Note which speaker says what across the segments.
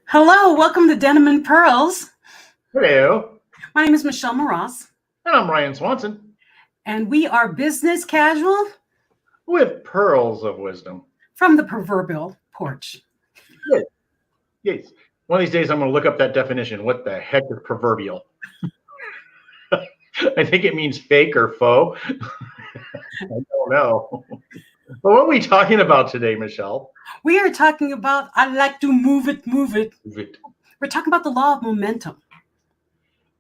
Speaker 1: Hello, welcome to Denim and Pearls.
Speaker 2: Hello,
Speaker 1: My name is Michelle Moroz,
Speaker 2: and I'm Ryan Swanson
Speaker 1: and we are business casual
Speaker 2: with pearls of wisdom.
Speaker 1: from the proverbial porch.
Speaker 2: Yes, yes. One of these days, I'm going to look up that definition. What the heck is proverbial? I think it means fake or faux. I don't know. But what are we talking about today, Michelle?
Speaker 1: We are talking about, I like to move it, move it.
Speaker 2: Is it-
Speaker 1: We're talking about the law of momentum.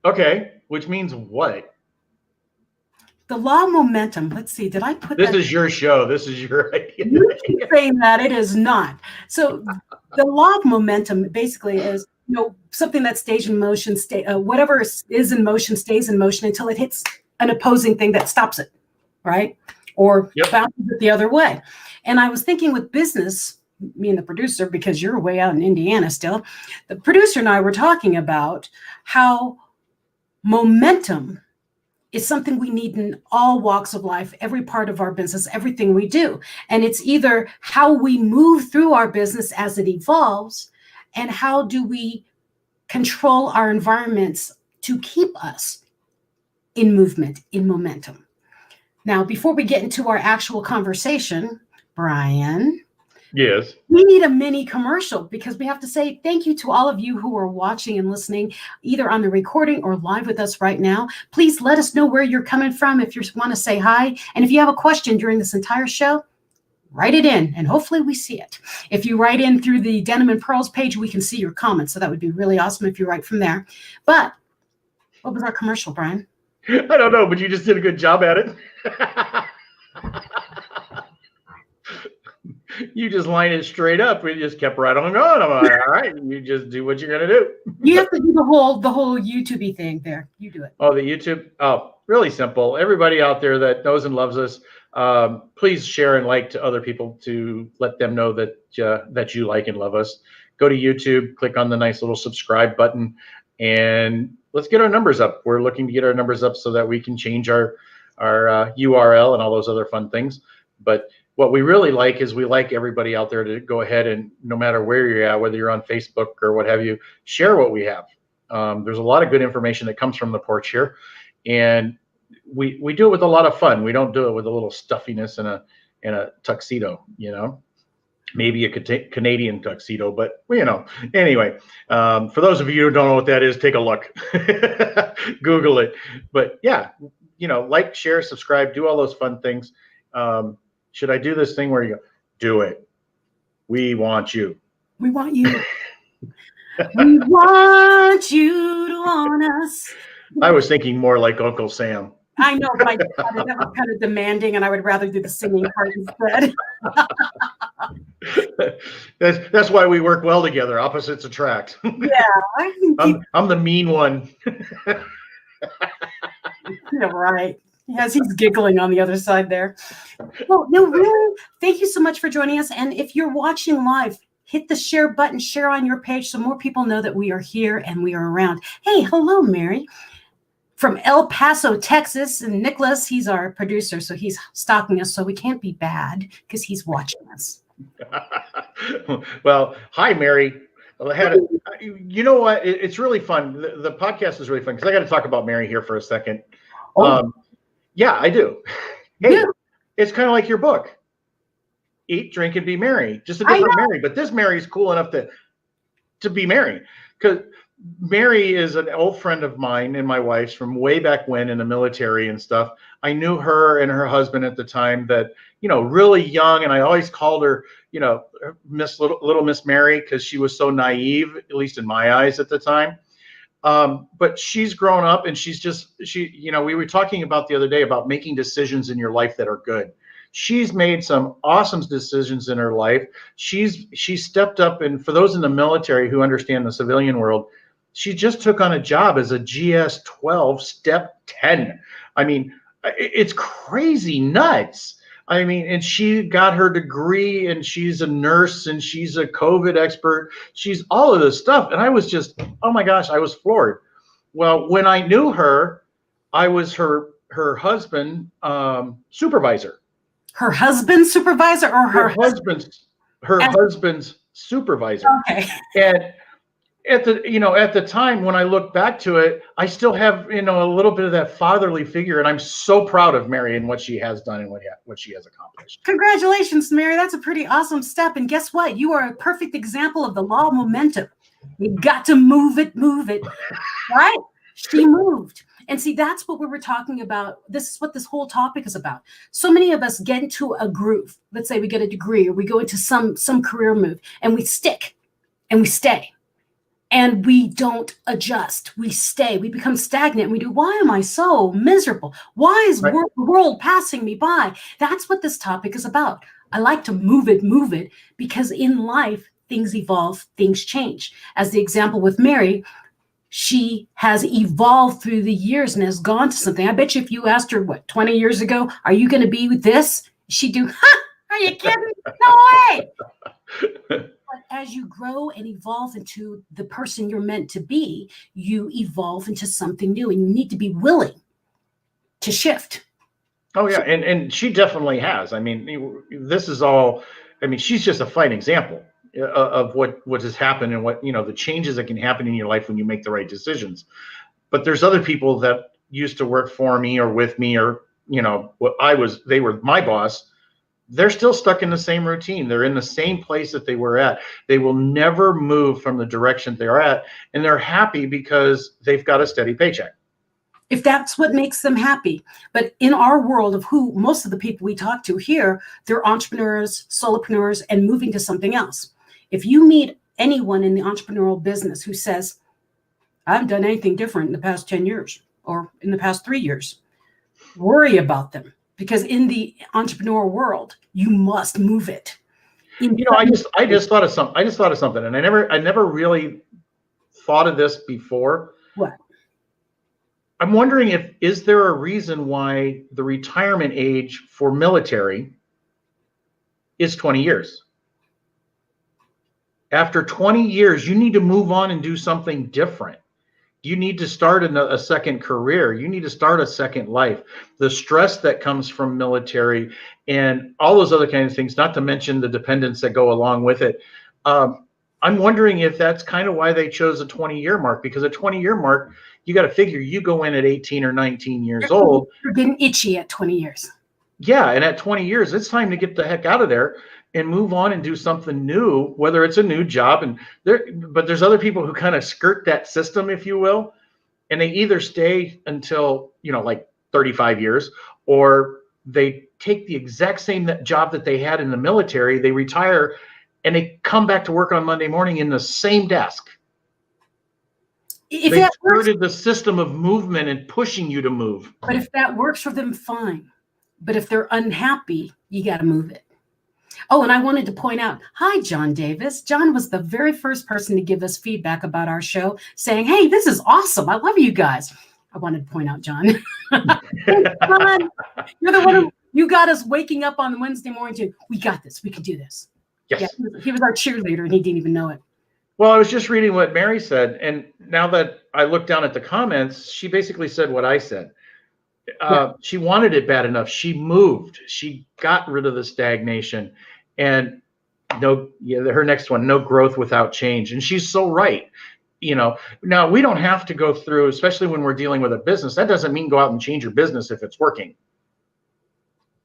Speaker 2: Okay, which means what?
Speaker 1: The law of momentum, let's see, did I put
Speaker 2: This
Speaker 1: that?
Speaker 2: is your show. This is your idea.
Speaker 1: You keep saying that, it is not. So the law of momentum basically is, something that stays in motion, whatever is in motion stays in motion until it hits an opposing thing that stops it, right? Or
Speaker 2: Yep.
Speaker 1: bounces it the other way. And I was thinking with business, me and the producer, because you're way out in Indiana still, the producer and I were talking about how momentum is something we need in all walks of life, every part of our business, everything we do. And it's either how we move through our business as it evolves, and how do we control our environments to keep us in movement, in momentum. Now, before we get into our actual conversation, Brian,
Speaker 2: Yes.
Speaker 1: we need a mini commercial because we have to say thank you to all of you who are watching and listening, either on the recording or live with us right now. Please let us know where you're coming from if you want to say hi. And if you have a question during this entire show, write it in and hopefully we see it. If you write in through the Denim and Pearls page, we can see your comments. So that would be really awesome if you write from there. But what was our commercial, Brian?
Speaker 2: I don't know, but you just did a good job at it. You just line it straight up. We just kept right on going. I'm like, all right, you just do what you're gonna do.
Speaker 1: You have to do the whole YouTube thing there. You do it.
Speaker 2: Oh, the YouTube. Oh, really simple. Everybody out there that knows and loves us, please share and like to other people to let them know that that you like and love us. Go to YouTube, click on the nice little subscribe button, and let's get our numbers up. We're looking to get our numbers up so that we can change our URL and all those other fun things. But what we really like is we like everybody out there to go ahead and no matter where you're at, whether you're on Facebook or what have you, share what we have. There's a lot of good information that comes from the porch here, and we do it with a lot of fun. We don't do it with a little stuffiness and a tuxedo, maybe a Canadian tuxedo, but anyway, for those of you who don't know what that is, take a look, Google it. But yeah, like, share, subscribe, do all those fun things. Should I do this thing where you go, do it? We want you.
Speaker 1: We want you. We want you to want us.
Speaker 2: I was thinking more like Uncle Sam.
Speaker 1: I know, but that was kind of demanding, and I would rather do the singing part instead.
Speaker 2: That's why we work well together. Opposites attract.
Speaker 1: Yeah,
Speaker 2: I'm the mean one.
Speaker 1: yeah, right. Yes, he's giggling on the other side there. Well, no, really, thank you so much for joining us. And if you're watching live, hit the share button, share on your page so more people know that we are here and we are around. Hey, hello, Mary. From El Paso, Texas. And Nicholas, he's our producer, so he's stalking us, so we can't be bad because he's watching us.
Speaker 2: Well, hi, Mary. You know what? It's really fun. The podcast is really fun because I got to talk about Mary here for a second.
Speaker 1: Oh.
Speaker 2: Yeah, I do. Hey,
Speaker 1: Yeah.
Speaker 2: It's kind of like your book. Eat, drink, and be merry. Just a different Mary, but this Mary is cool enough to be Mary. Because Mary is an old friend of mine and my wife's from way back when in the military and stuff. I knew her and her husband at the time that, really young. And I always called her, Miss Little Miss Mary, because she was so naive, at least in my eyes at the time. But she's grown up and we were talking about the other day about making decisions in your life that are good. She's made some awesome decisions in her life. She stepped up, and for those in the military who understand the civilian world, she just took on a job as a GS-12 Step 10. I mean, it's crazy nuts. I mean, and she got her degree, and she's a nurse, and she's a COVID expert. She's all of this stuff. And I was just, oh my gosh, I was floored. Well, when I knew her, I was her husband supervisor.
Speaker 1: Her husband's supervisor or her
Speaker 2: husband's supervisor.
Speaker 1: Okay.
Speaker 2: And at the time when I look back to it, I still have, a little bit of that fatherly figure, and I'm so proud of Mary and what she has done and what she has accomplished.
Speaker 1: Congratulations, Mary. That's a pretty awesome step. And guess what? You are a perfect example of the law of momentum. You got to move it, right? She moved. And see, that's what we were talking about. This is what this whole topic is about. So many of us get into a groove. Let's say we get a degree or we go into some career move and we stick and we stay. And we don't adjust. We stay. We become stagnant. We do, why am I so miserable? Why is
Speaker 2: Right.
Speaker 1: the world passing me by? That's what this topic is about. I like to move it, because in life, things evolve, things change. As the example with Mary, she has evolved through the years and has gone to something. I bet you if you asked her, 20 years ago, are you going to be with this? She'd do, are you kidding? No way. But as you grow and evolve into the person you're meant to be, you evolve into something new, and you need to be willing to shift.
Speaker 2: Oh yeah, and she definitely has. I mean, this is all. I mean, she's just a fine example of what has happened and what the changes that can happen in your life when you make the right decisions. But there's other people that used to work for me or with me, or they were my boss. They're still stuck in the same routine. They're in the same place that they were at. They will never move from the direction they're at, and they're happy because they've got a steady paycheck.
Speaker 1: If that's what makes them happy. But in our world of who most of the people we talk to here, they're entrepreneurs, solopreneurs, and moving to something else. If you meet anyone in the entrepreneurial business who says, I haven't done anything different in the past 10 years or in the past 3 years, worry about them. Because in the entrepreneurial world, you must move it.
Speaker 2: I just thought of something, and I never really thought of this before.
Speaker 1: What?
Speaker 2: I'm wondering is there a reason why the retirement age for military is 20 years? After 20 years, you need to move on and do something different. You need to start a second career. You need to start a second life. The stress that comes from military and all those other kinds of things, not to mention the dependents that go along with it. I'm wondering if that's kind of why they chose a 20-year mark, because a 20-year mark, you got to figure you go in at 18 or 19 years old.
Speaker 1: You're getting itchy at 20 years.
Speaker 2: Yeah, and at 20 years, it's time to get the heck out of there and move on and do something new, whether it's a new job. But there's other people who kind of skirt that system, if you will, and they either stay until, like 35 years, or they take the exact same job that they had in the military, they retire, and they come back to work on Monday morning in the same desk. They skirted the system of movement and pushing you to move.
Speaker 1: But if that works for them, fine. But if they're unhappy, you got to move it. Oh, and I wanted to point out, hi, John Davis. John was the very first person to give us feedback about our show, saying, hey, this is awesome. I love you guys. I wanted to point out, John. Hey, John, you're the one who you got us waking up on Wednesday morning to, we got this. We can do this.
Speaker 2: Yes.
Speaker 1: Yeah, he was our cheerleader, and he didn't even know it.
Speaker 2: Well, I was just reading what Mary said, and now that I look down at the comments, she basically said what I said. She wanted it bad enough. She moved. She got rid of the stagnation, and her next one, no growth without change. And she's so right. Now we don't have to go through, especially when we're dealing with a business. That doesn't mean go out and change your business if it's working.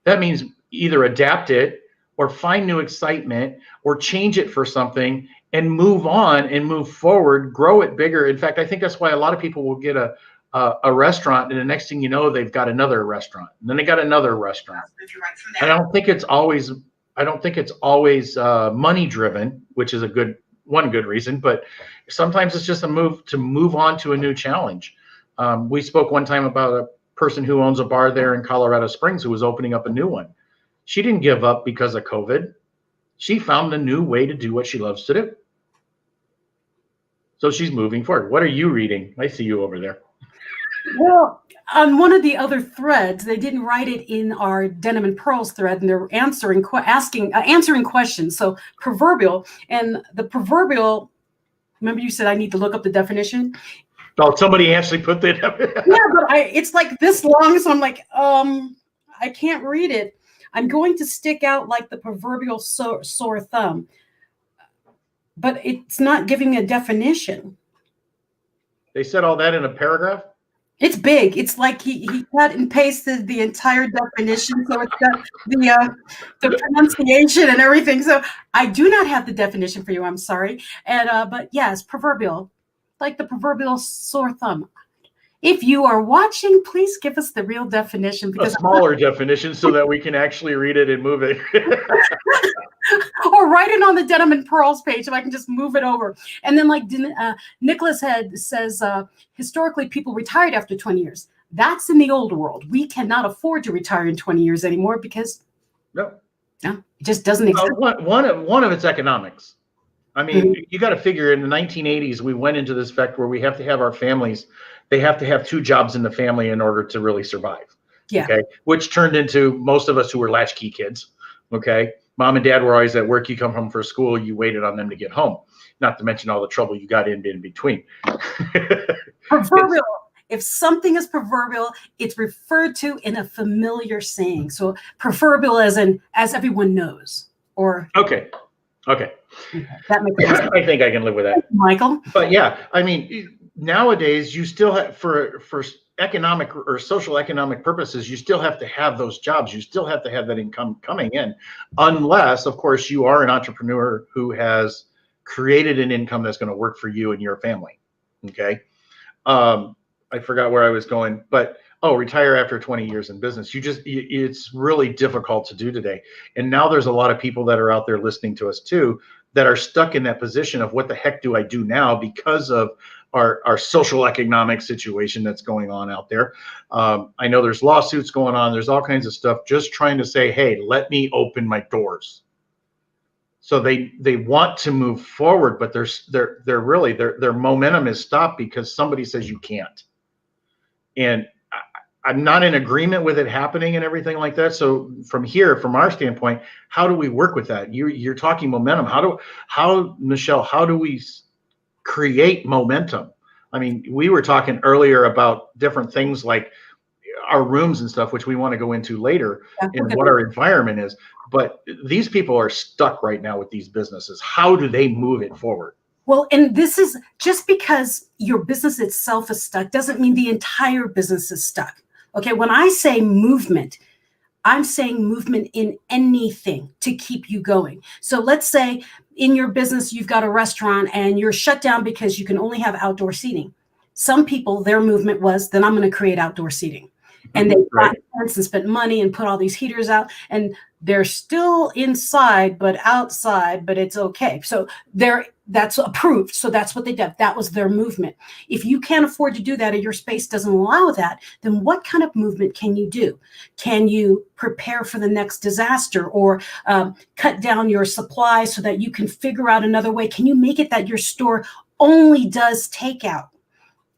Speaker 2: That means either adapt it or find new excitement or change it for something and move on and move forward, grow it bigger. In fact, I think that's why a lot of people will get a restaurant, and the next thing you know, they've got another restaurant, and then they got another restaurant. And I don't think it's always money driven, which is one good reason, but sometimes it's just a move to move on to a new challenge. We spoke one time about a person who owns a bar there in Colorado Springs who was opening up a new one. She didn't give up because of COVID. She found a new way to do what she loves to do. So she's moving forward. What are you reading? I see you over there.
Speaker 1: Well, on one of the other threads, they didn't write it in our Denim and Pearls thread, and they're answering questions. So proverbial, and the proverbial. Remember, you said I need to look up the definition.
Speaker 2: Oh, somebody actually put that.
Speaker 1: Yeah, but it's like this long, so I'm like, I can't read it. I'm going to stick out like the proverbial sore thumb, but it's not giving a definition.
Speaker 2: They said all that in a paragraph?
Speaker 1: It's big. It's like he cut and pasted the entire definition, so it's got the pronunciation and everything. So I do not have the definition for you. I'm sorry. And but yes, proverbial, like the proverbial sore thumb. If you are watching, please give us the real definition,
Speaker 2: A
Speaker 1: because
Speaker 2: smaller definition so that we can actually read it and move it.
Speaker 1: or write it on the Denim and Pearls page if I can just move it over. And then like Nicholas Head says, historically people retired after 20 years. That's in the old world. We cannot afford to retire in 20 years anymore because
Speaker 2: No,
Speaker 1: it just doesn't exist.
Speaker 2: One of its economics. I mean, you got to figure in the 1980s, we went into this fact where we have to have our families, they have to have 2 jobs in the family in order to really survive.
Speaker 1: Yeah.
Speaker 2: Okay. Which turned into most of us who were latchkey kids. Okay. Mom and dad were always at work. You come home for school, you waited on them to get home. Not to mention all the trouble you got in between.
Speaker 1: Proverbial. If something is proverbial, it's referred to in a familiar saying. So proverbial as everyone knows. Or
Speaker 2: Okay.
Speaker 1: That makes sense.
Speaker 2: I think I can live with that.
Speaker 1: Michael.
Speaker 2: But yeah, I mean, nowadays you still have for economic or social economic purposes, you still have to have those jobs. You still have to have that income coming in, unless, of course, you are an entrepreneur who has created an income that's going to work for you and your family. Okay. I forgot where I was going, but retire after 20 years in business. It's really difficult to do today. And now there's a lot of people that are out there listening to us too, that are stuck in that position of what the heck do I do now because of our social economic situation that's going on out there. I know there's lawsuits going on. There's all kinds of stuff just trying to say, hey, let me open my doors. So they want to move forward, but their momentum is stopped because somebody says you can't. And I'm not in agreement with it happening and everything like that. So from our standpoint, how do we work with that? You're talking momentum. Michelle, how do we create momentum? I mean, we were talking earlier about different things like our rooms and stuff, which we want to go into later, and what our environment is. But these people are stuck right now with these businesses. How do they move it forward?
Speaker 1: Well, and this is just because your business itself is stuck doesn't mean the entire business is stuck. Okay, when I say movement, I'm saying movement in anything to keep you going. So let's say in your business, you've got a restaurant and you're shut down because you can only have outdoor seating. Some people, their movement was, then I'm going to create outdoor seating. And they got tents and spent money and put all these heaters out, and they're still inside, but outside, but it's okay. So that's approved. So that's what they did. That was their movement. If you can't afford to do that or your space doesn't allow that, then what kind of movement can you do? Can you prepare for the next disaster or cut down your supply so that you can figure out another way? Can you make it that your store only does takeout?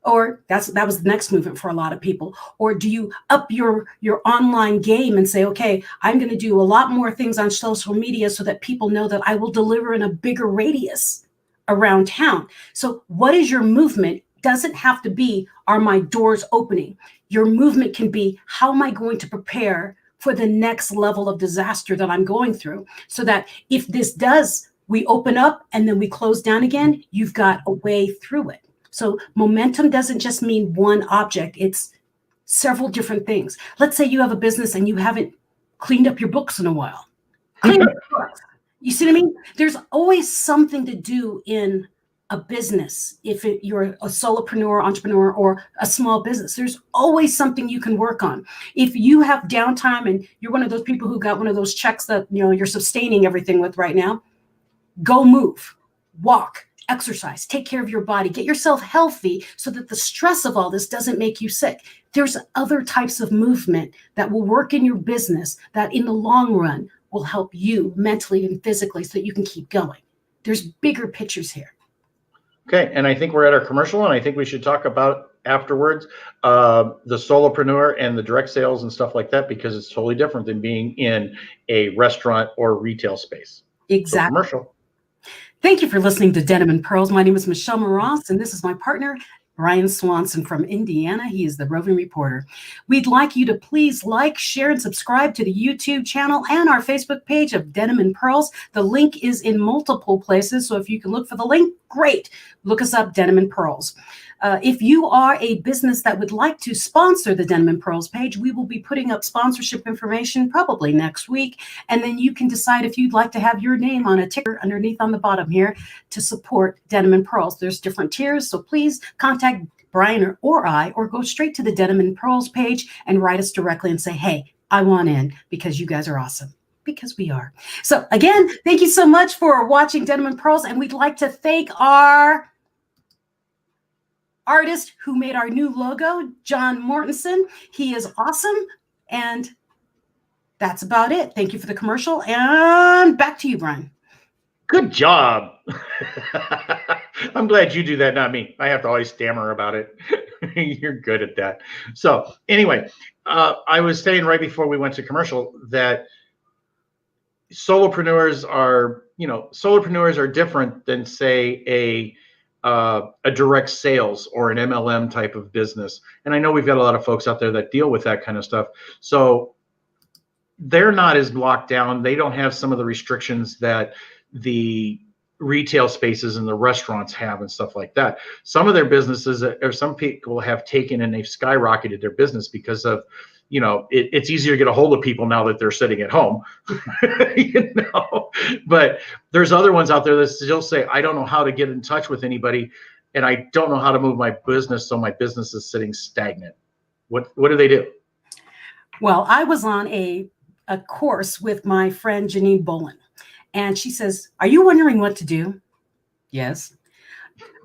Speaker 1: Or that was the next movement for a lot of people. Or do you up your online game and say, okay, I'm going to do a lot more things on social media so that people know that I will deliver in a bigger radius around town. So what is your movement? Doesn't have to be, are my doors opening? Your movement can be, how am I going to prepare for the next level of disaster that I'm going through? So that if we open up and then we close down again, you've got a way through it. So momentum doesn't just mean one object. It's several different things. Let's say you have a business and you haven't cleaned up your books in a while. Clean up your books. You see what I mean? There's always something to do in a business. If you're a solopreneur, entrepreneur, or a small business, there's always something you can work on. If you have downtime and you're one of those people who got one of those checks that you're sustaining everything with right now, go move, walk, exercise, take care of your body, get yourself healthy so that the stress of all this doesn't make you sick. There's other types of movement that will work in your business that in the long run will help you mentally and physically so that you can keep going. There's bigger pictures here.
Speaker 2: Okay, and I think we're at our commercial, and I think we should talk about afterwards the solopreneur and the direct sales and stuff like that, because it's totally different than being in a restaurant or retail space.
Speaker 1: Exactly.
Speaker 2: So commercial.
Speaker 1: Thank you for listening to Denim and Pearls. My name is Michelle Moross, and this is my partner, Brian Swanson from Indiana. He is the roving reporter. We'd like you to please like, share, and subscribe to the YouTube channel and our Facebook page of Denim and Pearls. The link is in multiple places, so if you can look for the link, great. Look us up, Denim and Pearls. If you are a business that would like to sponsor the Denim and Pearls page, we will be putting up sponsorship information probably next week. And then you can decide if you'd like to have your name on a ticker underneath on the bottom here to support Denim and Pearls. There's different tiers, so please contact Brian or I, or go straight to the Denim and Pearls page and write us directly and say, hey, I want in because you guys are awesome. Because we are. So again, thank you so much for watching Denim and Pearls. And we'd like to thank our artist who made our new logo, John Mortensen. He is awesome. And that's about it. Thank you for the commercial. And back to you, Brian.
Speaker 2: Good job. I'm glad you do that, not me. I have to always stammer about it. You're good at that. So anyway, I was saying right before we went to commercial that solopreneurs are different than, say, a direct sales or an MLM type of business. And I know we've got a lot of folks out there that deal with that kind of stuff. So they're not as locked down. They don't have some of the restrictions that the retail spaces and the restaurants have and stuff like that. Some of their businesses, or some people have taken and they've skyrocketed their business because of, it's easier to get a hold of people now that they're sitting at home, but there's other ones out there that still say, I don't know how to get in touch with anybody and I don't know how to move my business. So my business is sitting stagnant. What do they do?
Speaker 1: Well, I was on a course with my friend, Janine Bolin, and she says, are you wondering what to do? Yes.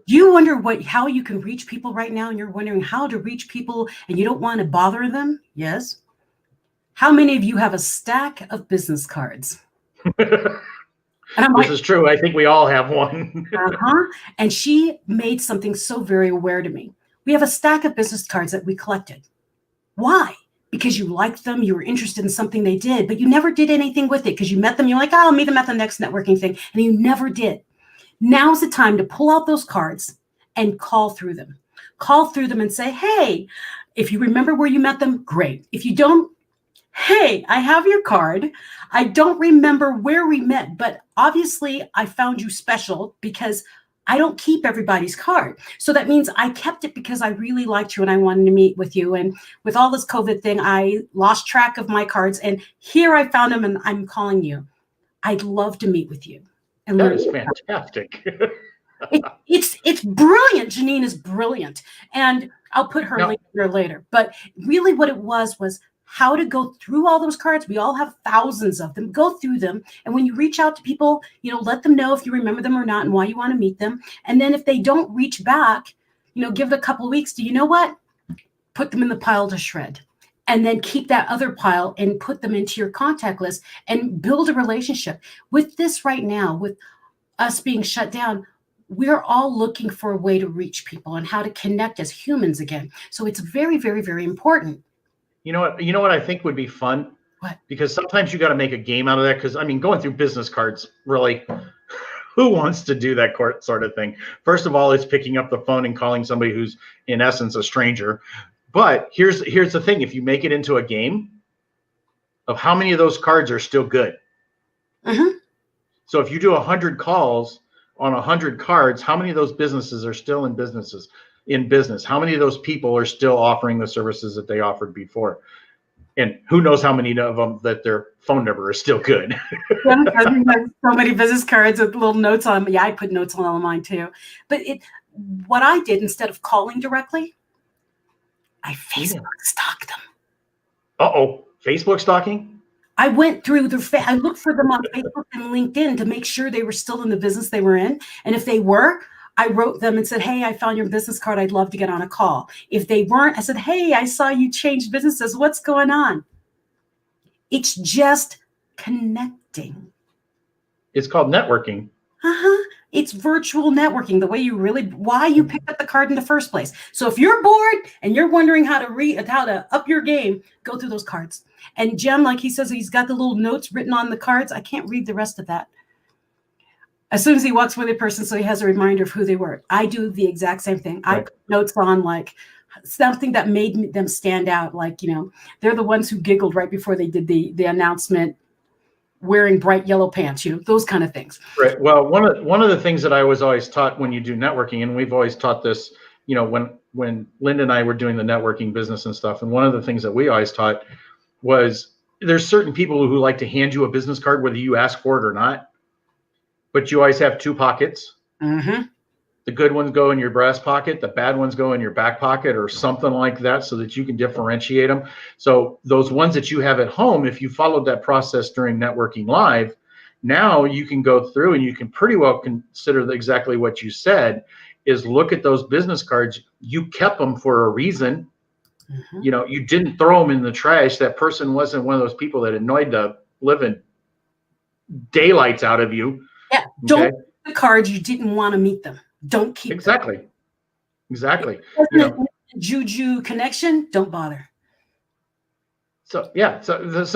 Speaker 1: Do you wonder how you can reach people right now, and you're wondering how to reach people and you don't want to bother them? Yes. How many of you have a stack of business cards? And I'm
Speaker 2: this is true. I think we all have one.
Speaker 1: And she made something so very aware to me. We have a stack of business cards that we collected. Why? Because you liked them, you were interested in something they did, but you never did anything with it because you met them. You're like, oh, I'll meet them at the next networking thing. And you never did. Now's the time to pull out those cards and call through them. Call through them and say, hey, if you remember where you met them, great. If you don't, hey, I have your card. I don't remember where we met, but obviously I found you special because I don't keep everybody's card. So that means I kept it because I really liked you and I wanted to meet with you. And with all this COVID thing, I lost track of my cards. And here I found them and I'm calling you. I'd love to meet with you. And
Speaker 2: that is fantastic.
Speaker 1: It's brilliant. Janine is brilliant. And I'll put her link here later. But really what it was how to go through all those cards. We all have thousands of them. Go through them. And when you reach out to people, let them know if you remember them or not and why you want to meet them. And then if they don't reach back, give it a couple of weeks. Do you know what? Put them in the pile to shred. And then keep that other pile and put them into your contact list and build a relationship. With this right now, with us being shut down, we're all looking for a way to reach people and how to connect as humans again. So it's very, very, very important.
Speaker 2: You know what I think would be fun?
Speaker 1: What?
Speaker 2: Because sometimes you got to make a game out of that. Because going through business cards, really, who wants to do that sort of thing? First of all, it's picking up the phone and calling somebody who's in essence a stranger. But here's the thing: if you make it into a game, of how many of those cards are still good. So if you do 100 calls on 100 cards, how many of those businesses are still in business? How many of those people are still offering the services that they offered before? And who knows how many of them that their phone number is still good.
Speaker 1: So many business cards with little notes on them. Yeah, I put notes on all of mine too. But what I did instead of calling directly, I Facebook stalked them.
Speaker 2: Uh-oh, Facebook stalking?
Speaker 1: I went through I looked for them on Facebook and LinkedIn to make sure they were still in the business they were in. And if they were, I wrote them and said, hey, I found your business card. I'd love to get on a call. If they weren't, I said, hey, I saw you change businesses. What's going on? It's just connecting.
Speaker 2: It's called networking.
Speaker 1: It's virtual networking, the way why you picked up the card in the first place. So if you're bored and you're wondering how to up your game, go through those cards. And Jem, like he says, he's got the little notes written on the cards. I can't read the rest of that. As soon as he walks with a person, so he has a reminder of who they were. I do the exact same thing. Right. I put notes on like something that made them stand out. Like, they're the ones who giggled right before they did the announcement, wearing bright yellow pants, those kind of things. Right.
Speaker 2: Well, one of the things that I was always taught when you do networking, and we've always taught this, when when Linda and I were doing the networking business and stuff. And one of the things that we always taught was there's certain people who like to hand you a business card, whether you ask for it or not, but you always have two pockets.
Speaker 1: Mm-hmm.
Speaker 2: The good ones go in your breast pocket, the bad ones go in your back pocket or something like that, so that you can differentiate them. So those ones that you have at home, if you followed that process during Networking Live, now you can go through and you can pretty well consider exactly what you said, is look at those business cards. You kept them for a reason.
Speaker 1: Mm-hmm.
Speaker 2: You know, you didn't throw them in the trash. That person wasn't one of those people that annoyed the living daylights out of you.
Speaker 1: Yeah, don't the cards you didn't want to meet them. Don't keep
Speaker 2: exactly.
Speaker 1: them.
Speaker 2: Exactly.
Speaker 1: You know, juju connection, don't bother.
Speaker 2: So yeah, so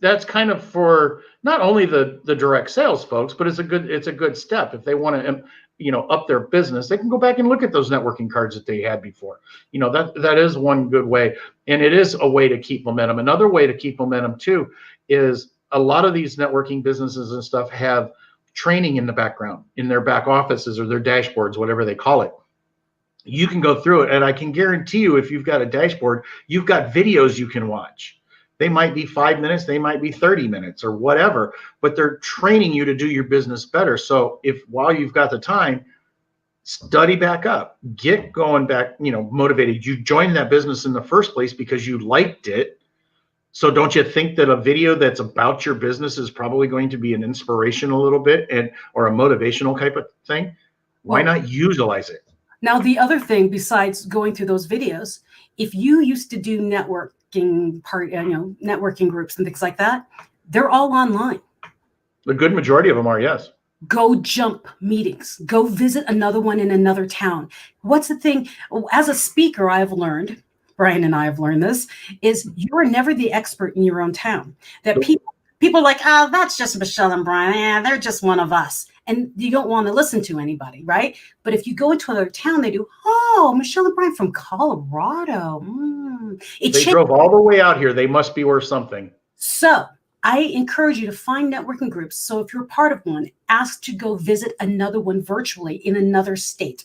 Speaker 2: that's kind of for not only the direct sales folks, but it's a good step if they want to, you know, up their business. They can go back and look at those networking cards that they had before. You know, that is one good way, and it is a way to keep momentum. Another way to keep momentum too is a lot of these networking businesses and stuff have training in the background in their back offices or their dashboards, whatever they call it. You can go through it, and I can guarantee you, if you've got a dashboard, you've got videos you can watch. They might be 5 minutes, they might be 30 minutes or whatever, but they're training you to do your business better. So if while you've got the time, study back up, get going back, you know, motivated. You joined that business in the first place because you liked it. So don't you think that a video that's about your business is probably going to be an inspiration a little bit, and or a motivational type of thing? Why not utilize it?
Speaker 1: Now, the other thing besides going through those videos, if you used to do networking networking groups and things like that, they're all online.
Speaker 2: The good majority of them are, yes.
Speaker 1: Go jump meetings. Go visit another one in another town. What's the thing? As a speaker, I've learned, Brian and I have learned this, is you're never the expert in your own town. That people are like, oh, that's just Michelle and Brian. Yeah, they're just one of us. And you don't want to listen to anybody, right? But if you go into another town, they do, oh, Michelle and Brian from Colorado.
Speaker 2: They drove all the way out here. They must be worth something.
Speaker 1: So I encourage you to find networking groups. So if you're part of one, ask to go visit another one virtually in another state.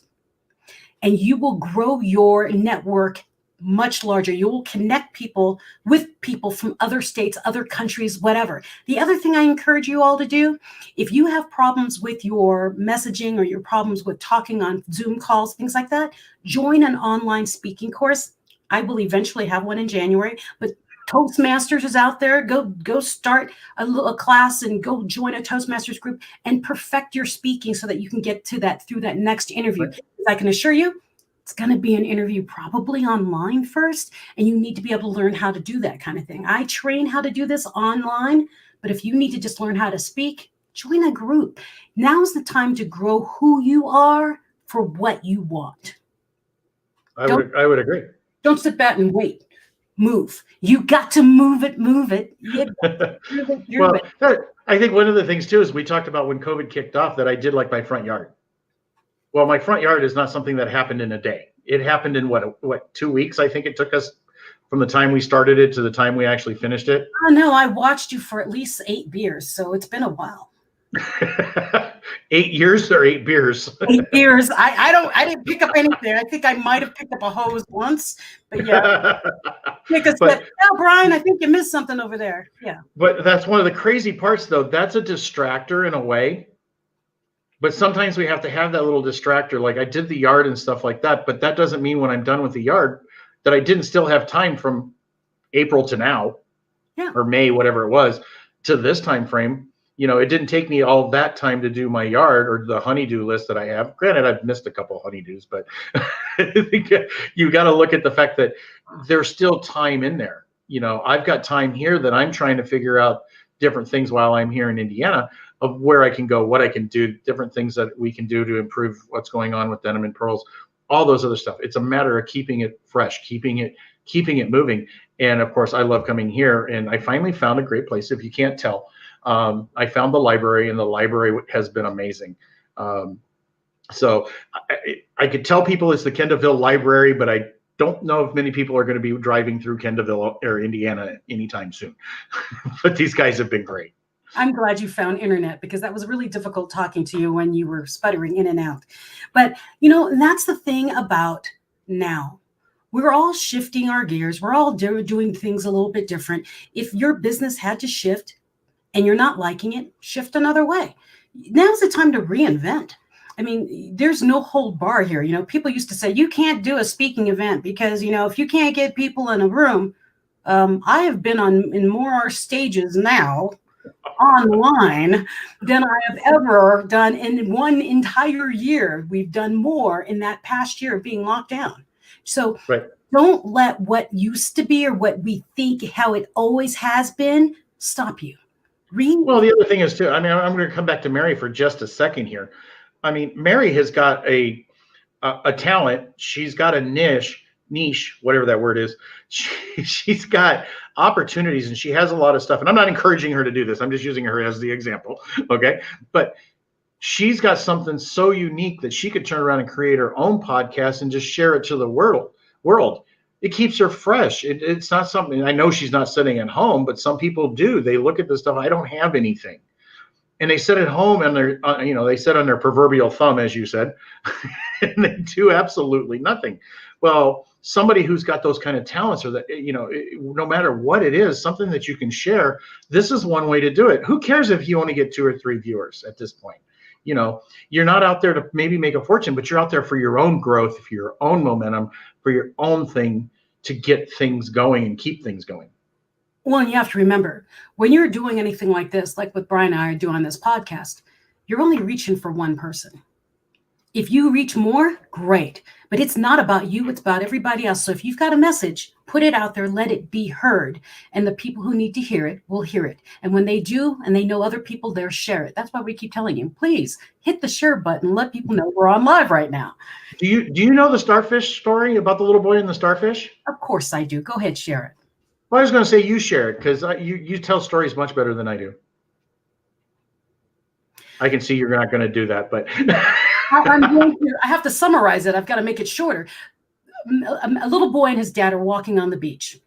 Speaker 1: And you will grow your network much larger. You will connect people with people from other states, other countries, whatever. The other thing I encourage you all to do, if you have problems with your messaging or your problems with talking on Zoom calls, things like that, join an online speaking course. I will eventually have one in January, but Toastmasters is out there. Go start a class and go join a Toastmasters group and perfect your speaking so that you can get to that through that next interview. Right. I can assure you, it's going to be an interview probably online first, and you need to be able to learn how to do that kind of thing. I train how to do this online, but if you need to just learn how to speak, join a group. Now's the time to grow who you are for what you want.
Speaker 2: I would agree.
Speaker 1: Don't sit back and wait. Move. You got to move it. Move it.
Speaker 2: Well, I think one of the things too is we talked about when COVID kicked off that I did like my front yard. Well, my front yard is not something that happened in a day. It happened in what 2 weeks? I think it took us from the time we started it to the time we actually finished it.
Speaker 1: Oh no, I watched you for at least 8 beers, so it's been a while.
Speaker 2: 8 years or 8 beers?
Speaker 1: 8 beers. I didn't pick up anything. I think I might have picked up a hose once, but yeah. Oh, Brian, I think you missed something over there. Yeah.
Speaker 2: But that's one of the crazy parts, though. That's a distractor in a way. But sometimes we have to have that little distractor. Like I did the yard and stuff like that, but that doesn't mean when I'm done with the yard that I didn't still have time from April to now, or May, whatever it was, to this time frame. You know, it didn't take me all that time to do my yard or the honeydew list that I have. Granted, I've missed a couple of honeydews, but you got to look at the fact that there's still time in there. You know, I've got time here that I'm trying to figure out different things while I'm here in Indiana of where I can go, what I can do, different things that we can do to improve what's going on with Denim and Pearls, all those other stuff. It's a matter of keeping it fresh, keeping it moving. And of course, I love coming here, and I finally found a great place. If you can't tell, I found the library, and the library has been amazing. So I could tell people it's the Kendallville Library, but I don't know if many people are going to be driving through Kendallville or Indiana anytime soon. But these guys have been great.
Speaker 1: I'm glad you found internet, because that was really difficult talking to you when you were sputtering in and out. But, you know, that's the thing about now. We're all shifting our gears. We're all doing things a little bit different. If your business had to shift and you're not liking it, shift another way. Now's the time to reinvent. I mean, there's no hold bar here. You know, people used to say, you can't do a speaking event because, you know, if you can't get people in a room, I have been in more stages now online than I have ever done in one entire year. We've done more in that past year of being locked down. So don't let what used to be or what we think how it always has been stop you.
Speaker 2: Well, the other thing is too, I mean, I'm going to come back to Mary for just a second here. I mean, Mary has got a talent. She's got a niche, whatever that word is. She's got opportunities and she has a lot of stuff. And I'm not encouraging her to do this. I'm just using her as the example. Okay. But she's got something so unique that she could turn around and create her own podcast and just share it to the world. It keeps her fresh. It's not something, I know she's not sitting at home, but some people do. They look at this stuff. I don't have anything. And they sit at home and they're, they sit on their proverbial thumb, as you said, and they do absolutely nothing. Well, somebody who's got those kind of talents, or that, no matter what it is, something that you can share, this is one way to do it. Who cares if you only get 2 or 3 viewers at this point? You're not out there to maybe make a fortune, but you're out there for your own growth, for your own momentum, for your own thing to get things going and keep things going.
Speaker 1: Well, and you have to remember, when you're doing anything like this, like what Brian and I do on this podcast, you're only reaching for one person. If you reach more, great. But it's not about you. It's about everybody else. So if you've got a message, put it out there, let it be heard. And the people who need to hear it will hear it. And when they do, and they know other people, they'll share it. That's why we keep telling you, please hit the share button. Let people know we're on live right now.
Speaker 2: Do you know the starfish story about the little boy and the starfish?
Speaker 1: Of course I do. Go ahead, share it.
Speaker 2: Well, I was going to say you share it because you tell stories much better than I do. I can see you're not going to do that, but
Speaker 1: I have to summarize it. I've got to make it shorter. A little boy and his dad are walking on the beach,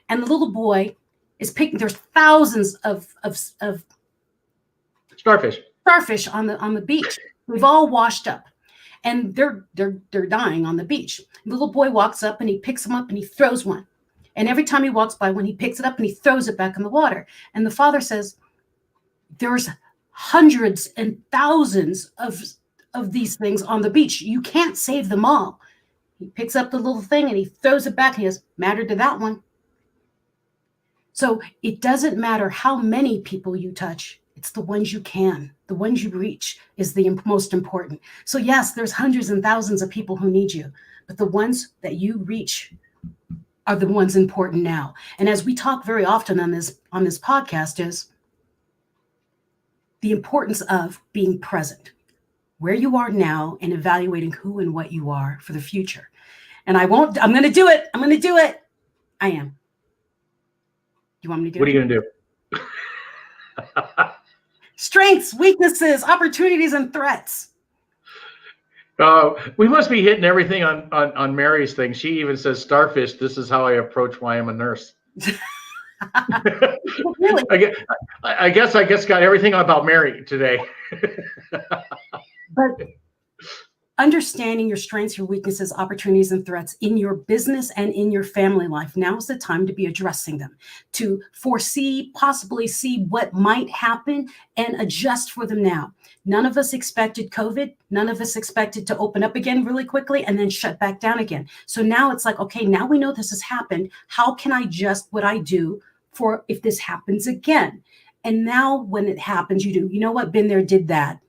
Speaker 1: and the little boy is picking. There's thousands of starfish on the beach. We've all washed up, and they're dying on the beach. The little boy walks up and he picks them up and he throws one. And every time he walks by one, he picks it up and he throws it back in the water. And the father says, "There's hundreds and thousands of these things on the beach. You can't save them all." He picks up the little thing and he throws it back. And he goes, "Matter to that one." So it doesn't matter how many people you touch. It's the ones you can. The ones you reach is the most important. So yes, there's hundreds and thousands of people who need you, but the ones that you reach are the ones important now. And as we talk very often on this podcast is the importance of being present, where you are now, and evaluating who and what you are for the future. And I'm going to do it. I am. You want me to do it?
Speaker 2: What are you going to do?
Speaker 1: Strengths, weaknesses, opportunities, and threats.
Speaker 2: We must be hitting everything on Mary's thing. She even says, starfish, this is how I approach why I'm a nurse.
Speaker 1: Really?
Speaker 2: I guess got everything about Mary today.
Speaker 1: But understanding your strengths, your weaknesses, opportunities, and threats in your business and in your family life, now is the time to be addressing them, to foresee, possibly see what might happen and adjust for them now. None of us expected COVID. None of us expected to open up again really quickly and then shut back down again. So now it's like, okay, now we know this has happened. How can I adjust what I do for if this happens again? And now when it happens, you know what, been there, did that.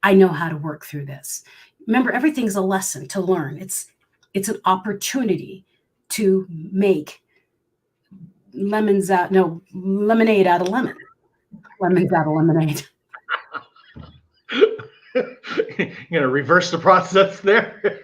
Speaker 1: I know how to work through this. Remember, everything's a lesson to learn. It's an opportunity to make lemonade out of lemon. Lemons out of lemonade.
Speaker 2: You're going to reverse the process there.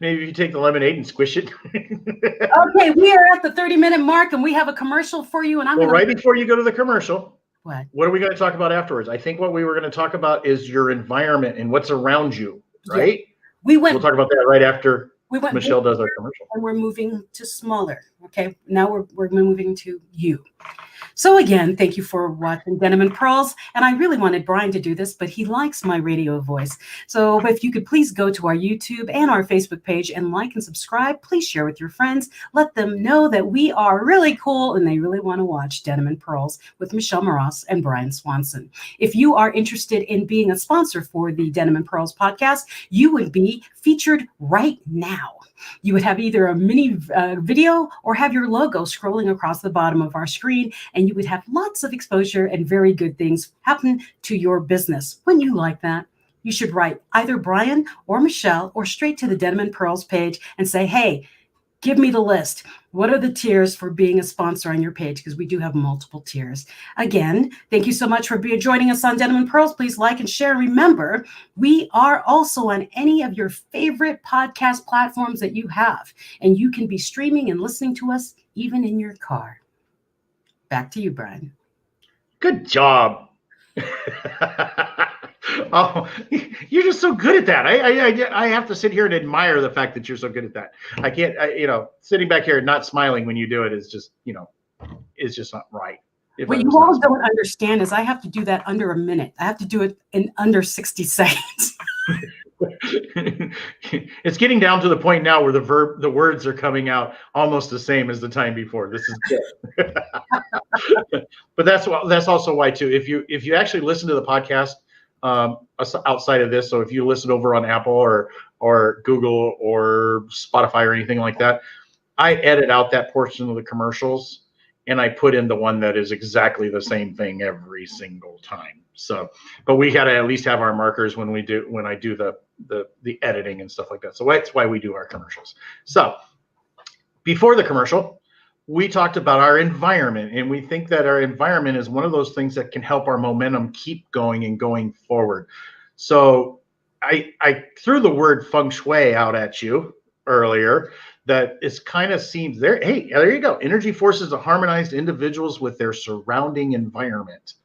Speaker 2: Maybe you take the lemonade and squish it.
Speaker 1: Okay, we are at the 30-minute mark, and we have a commercial for you. And
Speaker 2: right before you go to the commercial,
Speaker 1: what
Speaker 2: are we going to talk about afterwards? I think what we were going to talk about is your environment and what's around you, right?
Speaker 1: Yeah.
Speaker 2: We'll talk about that right after
Speaker 1: We went
Speaker 2: Michelle
Speaker 1: bigger,
Speaker 2: does our commercial.
Speaker 1: and we're moving to smaller. Okay, now we're moving to you. So again, thank you for watching Denim and Pearls. And I really wanted Brian to do this, but he likes my radio voice. So if you could please go to our YouTube and our Facebook page and like and subscribe, please share with your friends. Let them know that we are really cool and they really want to watch Denim and Pearls with Michelle Moras and Brian Swanson. If you are interested in being a sponsor for the Denim and Pearls podcast, you would be featured right now. You would have either a mini video or have your logo scrolling across the bottom of our screen, and you would have lots of exposure and very good things happen to your business. When you like that, you should write either Brian or Michelle or straight to the Denim and Pearls page and say, hey, give me the list. What are the tiers for being a sponsor on your page? Because we do have multiple tiers. Again, thank you so much for joining us on Denim and Pearls. Please like and share. Remember, we are also on any of your favorite podcast platforms that you have, and you can be streaming and listening to us even in your car. Back to you, Brian.
Speaker 2: Good job. Oh, you're just so good at that. I have to sit here and admire the fact that you're so good at that. I can't, sitting back here and not smiling when you do it is just, is just not right.
Speaker 1: What you all don't understand is I have to do that under a minute. I have to do it in under 60 seconds.
Speaker 2: It's getting down to the point now where the words are coming out almost the same as the time before. This is good. But that's also why too. If you actually listen to the podcast outside of this, so if you listen over on Apple or Google or Spotify or anything like that, I edit out that portion of the commercials and I put in the one that is exactly the same thing every single time. So, but we got to at least have our markers when I do the editing and stuff like that. So that's why we do our commercials. So before the commercial, we talked about our environment, and we think that our environment is one of those things that can help our momentum keep going and going forward. So I threw the word feng shui out at you earlier. That is kind of seems there. Hey, there you go. Energy forces are harmonized individuals with their surrounding environment.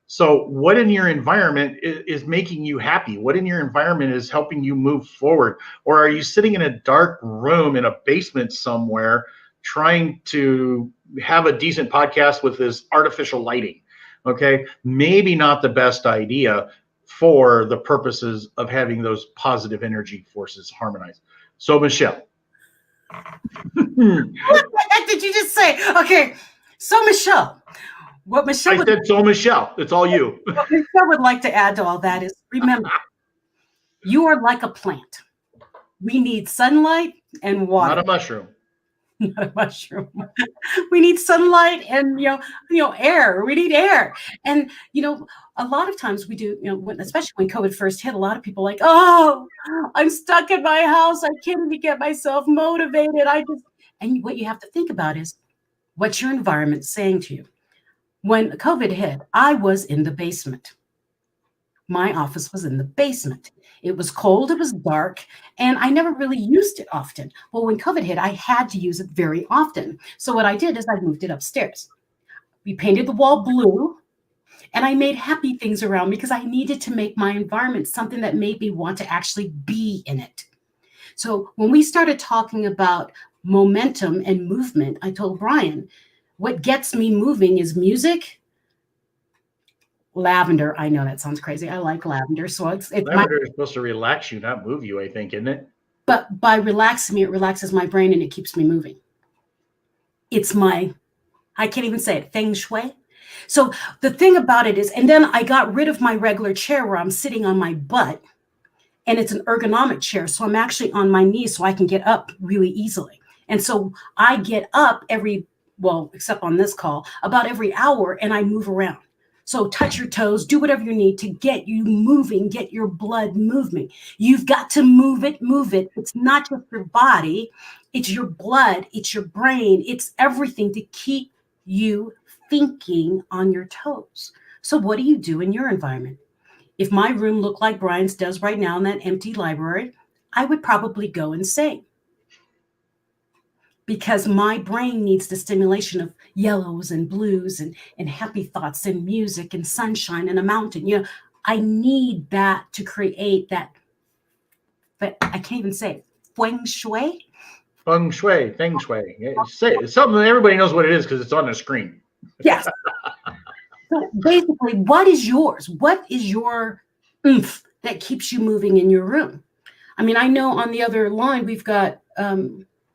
Speaker 2: So what in your environment is making you happy? What in your environment is helping you move forward? Or are you sitting in a dark room in a basement somewhere trying to have a decent podcast with this artificial lighting? Okay, maybe not the best idea for the purposes of having those positive energy forces harmonized. So Michelle.
Speaker 1: What the heck did you just say? Okay, so Michelle, what Michelle
Speaker 2: said, so Michelle, it's all you.
Speaker 1: What Michelle would like to add to all that is, remember, you are like a plant. We need sunlight and water.
Speaker 2: Not a mushroom.
Speaker 1: Not a mushroom. We need sunlight and air. We need air. And a lot of times we do, especially when COVID first hit, a lot of people like, oh, I'm stuck in my house. I can't even get myself motivated. And what you have to think about is what's your environment saying to you? When COVID hit, I was in the basement. My office was in the basement. It was cold, it was dark, and I never really used it often. Well, when COVID hit, I had to use it very often. So what I did is I moved it upstairs. We painted the wall blue, and I made happy things around because I needed to make my environment something that made me want to actually be in it. So when we started talking about momentum and movement, I told Brian, what gets me moving is music. Lavender. I know that sounds crazy. I like lavender. So it's
Speaker 2: lavender is supposed to relax you, not move you, I think, isn't it?
Speaker 1: But by relaxing me, it relaxes my brain and it keeps me moving. It's I can't even say it, feng shui. So the thing about it is, and then I got rid of my regular chair where I'm sitting on my butt, and it's an ergonomic chair. So I'm actually on my knees so I can get up really easily. And so I get up except on this call, about every hour, and I move around. So touch your toes, do whatever you need to get you moving, get your blood moving. You've got to move it. It's not just your body, it's your blood, it's your brain, it's everything to keep you thinking on your toes. So what do you do in your environment? If my room looked like Brian's does right now in that empty library, I would probably go insane. Because my brain needs the stimulation of yellows and blues and happy thoughts and music and sunshine and a mountain. I need that to create that, but I can't even say it, feng shui?
Speaker 2: Feng shui, feng shui. Say it. It's something that everybody knows what it is because it's on the screen.
Speaker 1: Yes. So basically, what is yours? What is your oomph that keeps you moving in your room? I mean, I know on the other line, we've got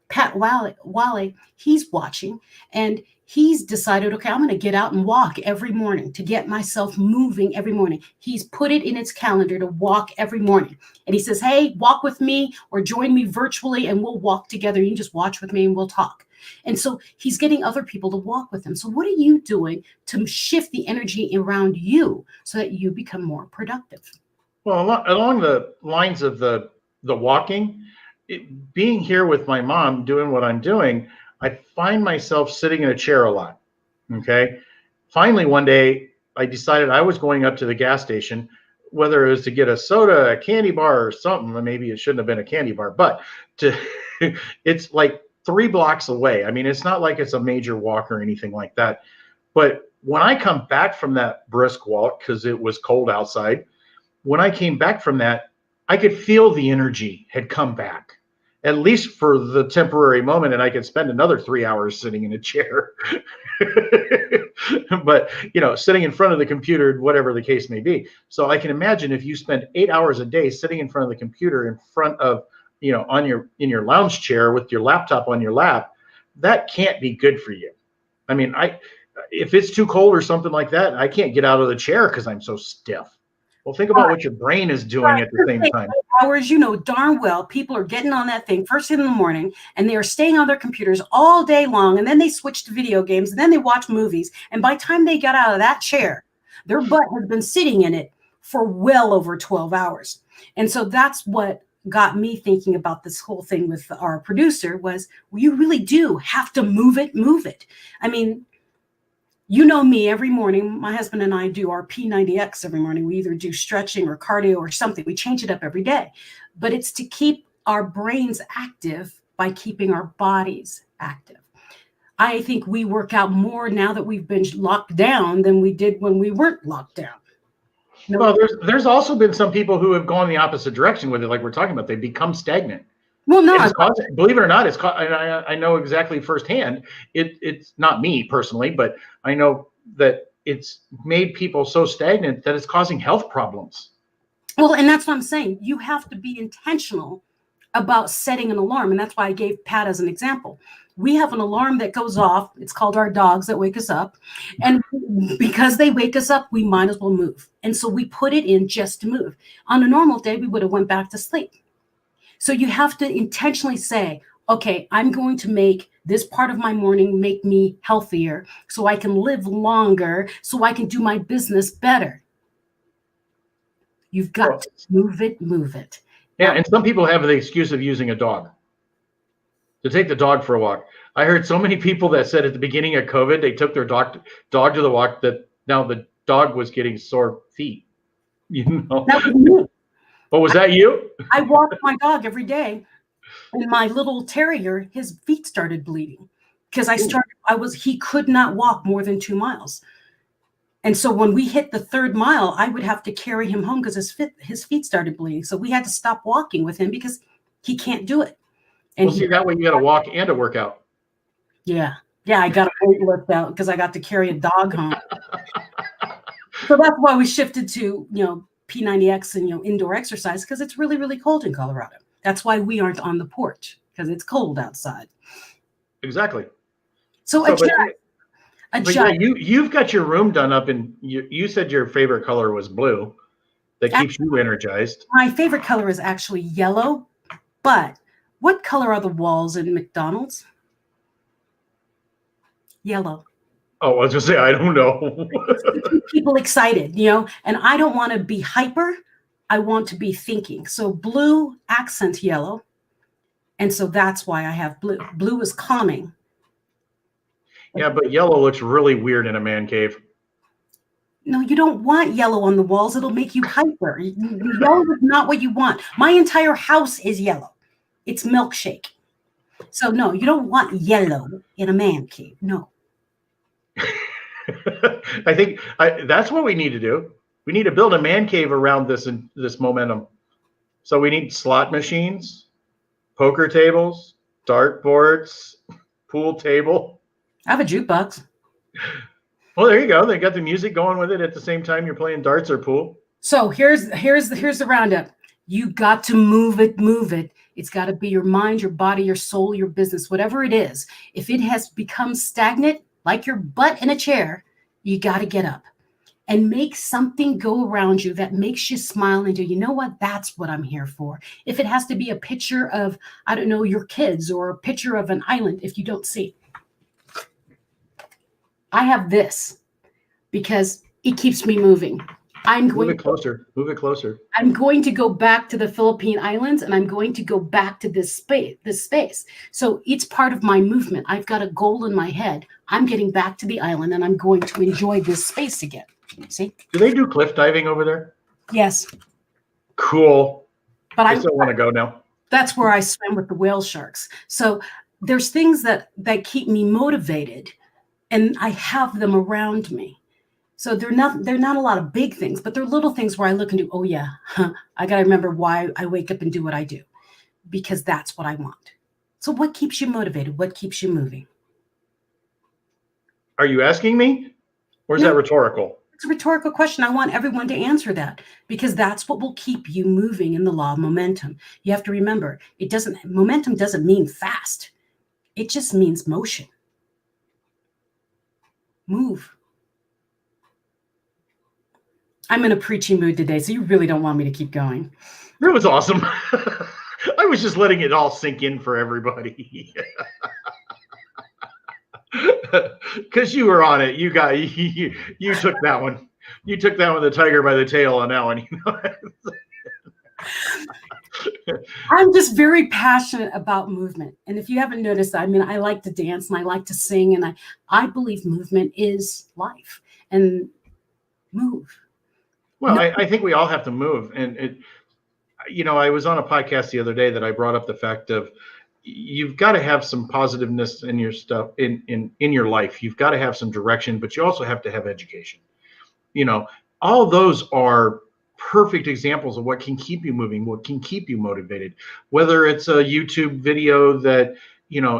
Speaker 1: Pat Wally. He's watching, and he's decided, okay, I'm going to get out and walk every morning to get myself moving every morning. He's put it in his calendar to walk every morning. And he says, hey, walk with me or join me virtually and we'll walk together. You can just watch with me and we'll talk. And so he's getting other people to walk with him. So what are you doing to shift the energy around you so that you become more productive?
Speaker 2: Well, along the lines of the walking, being here with my mom, doing what I'm doing, I find myself sitting in a chair a lot. Okay. Finally, one day I decided I was going up to the gas station, whether it was to get a soda, a candy bar, or something. Maybe it shouldn't have been a candy bar, but it's like 3 blocks away. I mean, it's not like it's a major walk or anything like that. But when I come back from that brisk walk, because it was cold outside, when I came back from that, I could feel the energy had come back, at least for the temporary moment, and I could spend another 3 hours sitting in a chair. But, sitting in front of the computer, whatever the case may be. So I can imagine if you spend 8 hours a day sitting in front of the computer in front of, in your lounge chair with your laptop on your lap, that can't be good for you. I mean, if it's too cold or something like that, I can't get out of the chair because I'm so stiff. Well, think about what your brain is doing at the same time.
Speaker 1: Hours, darn well, people are getting on that thing first thing in the morning, and they are staying on their computers all day long, and then they switch to video games, and then they watch movies, and by the time they got out of that chair, their butt has been sitting in it for well over 12 hours. And so that's what got me thinking about this whole thing with our producer was, well, you really do have to move it. I mean, me, every morning, my husband and I do our P90X every morning. We either do stretching or cardio or something. We change it up every day. But it's to keep our brains active by keeping our bodies active. I think we work out more now that we've been locked down than we did when we weren't locked down.
Speaker 2: Well, there's also been some people who have gone the opposite direction with it, like we're talking about. They become stagnant.
Speaker 1: Well, no,
Speaker 2: believe it or not, I know exactly firsthand. It's not me personally, but I know that it's made people so stagnant that it's causing health problems.
Speaker 1: Well, and that's what I'm saying. You have to be intentional about setting an alarm. And that's why I gave Pat as an example. We have an alarm that goes off. It's called our dogs that wake us up. And because they wake us up, we might as well move. And so we put it in just to move. On a normal day, we would have went back to sleep. So you have to intentionally say, okay, I'm going to make this part of my morning make me healthier so I can live longer, so I can do my business better. You've got to move it.
Speaker 2: Yeah, and some people have the excuse of using a dog. To take the dog for a walk. I heard so many people that said at the beginning of COVID, they took their dog to the walk, that now the dog was getting sore feet.
Speaker 1: That was me.
Speaker 2: Oh, was that you?
Speaker 1: I walked my dog every day, and my little terrier, his feet started bleeding because he could not walk more than 2 miles. And so when we hit the 3rd mile, I would have to carry him home because his feet started bleeding. So we had to stop walking with him because he can't do it.
Speaker 2: And see, that way you got to walk and a workout.
Speaker 1: Yeah. I got a weight lift out because I got to carry a dog home. So that's why we shifted to, P90X and, indoor exercise, because it's really, really cold in Colorado. That's why we aren't on the porch, because it's cold outside.
Speaker 2: Exactly.
Speaker 1: So
Speaker 2: yeah, you've got your room done up, and you said your favorite color was blue. That keeps you energized.
Speaker 1: My favorite color is actually yellow, but what color are the walls in McDonald's? Yellow.
Speaker 2: Oh, I was going to say, I don't know.
Speaker 1: People excited, and I don't want to be hyper. I want to be thinking. So blue accent yellow. And so that's why I have blue. Blue is calming.
Speaker 2: Yeah, but yellow looks really weird in a man cave.
Speaker 1: No, you don't want yellow on the walls. It'll make you hyper. Yellow is not what you want. My entire house is yellow. It's milkshake. So no, you don't want yellow in a man cave. No.
Speaker 2: I think that's what we need to do. We need to build a man cave around this momentum. So we need slot machines. poker tables, dart boards, pool table.
Speaker 1: I have a jukebox.
Speaker 2: Well, there you go. They got the music going with it at the same time you're playing darts or pool.
Speaker 1: So here's the roundup. You got to move it, move it. It's got to be your mind, your body, your soul, your business, whatever it is. If it has become stagnant, like your butt in a chair, you got to get up and make something go around you that makes you smile and do, you know what? That's what I'm here for. If it has to be a picture of, I don't know, your kids, or a picture of an island, if you don't see. I have this because it keeps me moving.
Speaker 2: Move it closer. Move it closer.
Speaker 1: I'm going to go back to the Philippine Islands, and I'm going to go back to this space. So it's part of my movement. I've got a goal in my head. I'm getting back to the island, and I'm going to enjoy this space again. See?
Speaker 2: Do they do cliff diving over there?
Speaker 1: Yes.
Speaker 2: Cool.
Speaker 1: But
Speaker 2: I still want to go now.
Speaker 1: That's where I swim with the whale sharks. So there's things that keep me motivated, and I have them around me. So they're not a lot of big things, but they're little things where I look and do, oh yeah, I got to remember why I wake up and do what I do, because that's what I want. So what keeps you motivated? What keeps you moving?
Speaker 2: Are you asking me, or is that rhetorical?
Speaker 1: It's a rhetorical question. I want everyone to answer that, because that's what will keep you moving in the law of momentum. You have to remember, momentum doesn't mean fast. It just means motion. Move. I'm in a preachy mood today, so you really don't want me to keep going.
Speaker 2: That was awesome. I was just letting it all sink in for everybody. Because you were on it. You took that one. You took that one, the tiger by the tail on that one. You know?
Speaker 1: I'm just very passionate about movement. And if you haven't noticed, I mean, I like to dance and I like to sing. And I believe movement is life. And move.
Speaker 2: Well, I think we all have to move. And I was on a podcast the other day that I brought up the fact of you've got to have some positiveness in your stuff in your life. You've got to have some direction, but you also have to have education. All those are perfect examples of what can keep you moving, what can keep you motivated, whether it's a YouTube video that,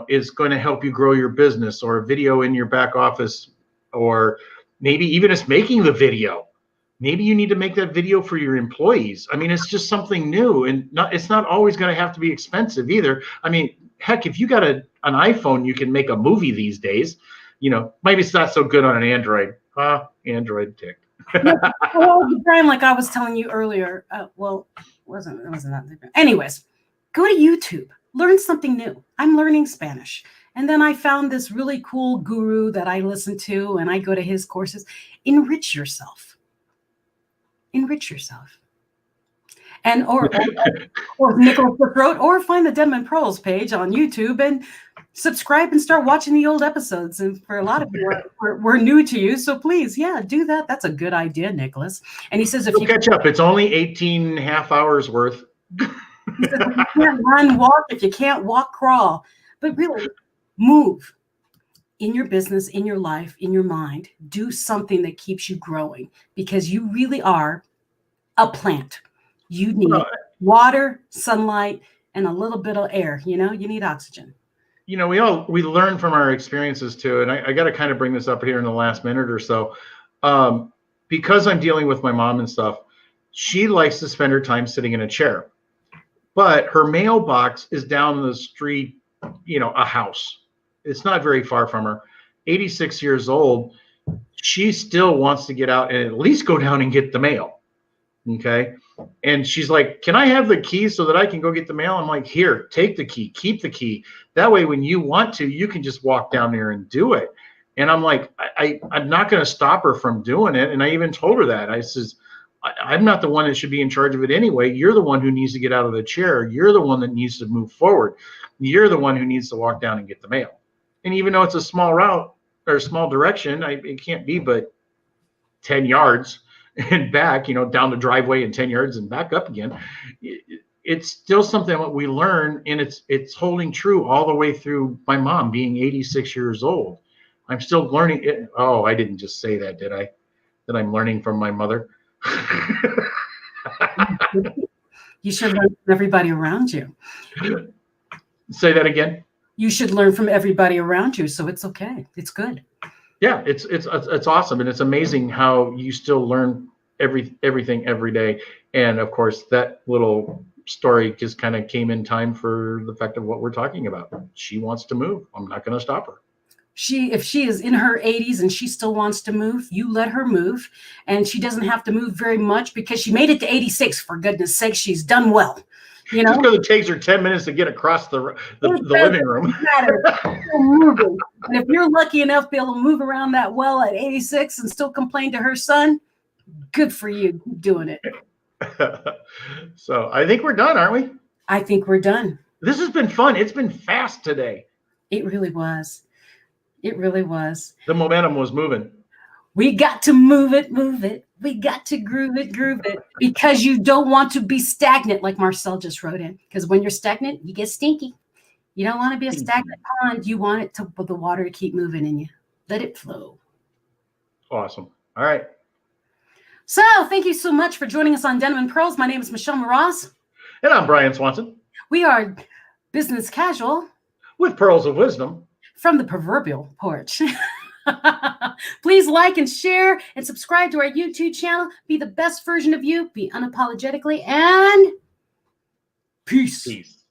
Speaker 2: is going to help you grow your business, or a video in your back office, or maybe even it's making the video. Maybe you need to make that video for your employees. I mean, it's just something new, and it's not always going to have to be expensive either. I mean, heck, if you got an iPhone, you can make a movie these days. Maybe it's not so good on an Android. Android ticked.
Speaker 1: Well, Brian, like I was telling you earlier, it wasn't that different. Anyways, go to YouTube, learn something new. I'm learning Spanish. And then I found this really cool guru that I listen to, and I go to his courses. Enrich yourself. Enrich yourself. And or Nicholas Throat, or find the Denman Pearls page on YouTube and subscribe and start watching the old episodes. And for a lot of you, we're new to you, so please, do that. That's a good idea, Nicholas. And he says, if you
Speaker 2: catch up, it's only 18 half hours worth.
Speaker 1: He says, if you can't run, walk. If you can't walk, crawl. But really, move. In your business, in your life, in your mind, do something that keeps you growing, because you really are a plant. You need water, sunlight, and a little bit of air. You need oxygen.
Speaker 2: We learn from our experiences too. And I got to kind of bring this up here in the last minute or so. Because I'm dealing with my mom and stuff, she likes to spend her time sitting in a chair, but her mailbox is down the street, a house. It's not very far from her. 86 years old. She still wants to get out and at least go down and get the mail. Okay. And she's like, can I have the key so that I can go get the mail? I'm like, here, take the key, keep the key. That way, when you want to, you can just walk down there and do it. And I'm like, I'm not going to stop her from doing it. And I even told her that. I says, I'm not the one that should be in charge of it anyway. You're the one who needs to get out of the chair. You're the one that needs to move forward. You're the one who needs to walk down and get the mail. And even though it's a small route or a small direction, it can't be but 10 yards and back, down the driveway and 10 yards and back up again. It's still something that we learn, and it's holding true all the way through my mom being 86 years old. I'm still learning it. Oh, I didn't just say that, did I? That I'm learning from my mother.
Speaker 1: You should learn from everybody around you.
Speaker 2: Say that again.
Speaker 1: You should learn from everybody around you, so it's okay. It's good.
Speaker 2: Yeah, it's awesome, and it's amazing how you still learn everything every day. And of course, that little story just kind of came in time for the fact of what we're talking about. She wants to move. I'm not going to stop her.
Speaker 1: If she is in her 80s and she still wants to move, you let her move, and she doesn't have to move very much because she made it to 86. For goodness sake, she's done well. You know,
Speaker 2: just because it takes her 10 minutes to get across the living room.
Speaker 1: Moving. And if you're lucky enough to be able to move around that well at 86 and still complain to her son, good for you. Keep doing it.
Speaker 2: So I think we're done, aren't we?
Speaker 1: I think we're done.
Speaker 2: This has been fun. It's been fast today.
Speaker 1: It really was. It really was.
Speaker 2: The momentum was moving.
Speaker 1: We got to move it, move it. We got to groove it, because you don't want to be stagnant, like Marcel just wrote in. Because when you're stagnant, you get stinky. You don't want to be a stagnant pond. You want it to the water to keep moving in you. Let it flow.
Speaker 2: Awesome. All right.
Speaker 1: So thank you so much for joining us on Denim and Pearls. My name is Michelle Mraz.
Speaker 2: And I'm Brian Swanson.
Speaker 1: We are business casual
Speaker 2: with pearls of wisdom
Speaker 1: from the proverbial porch. Please like and share and subscribe to our YouTube channel. Be the best version of you. Be unapologetically, and peace.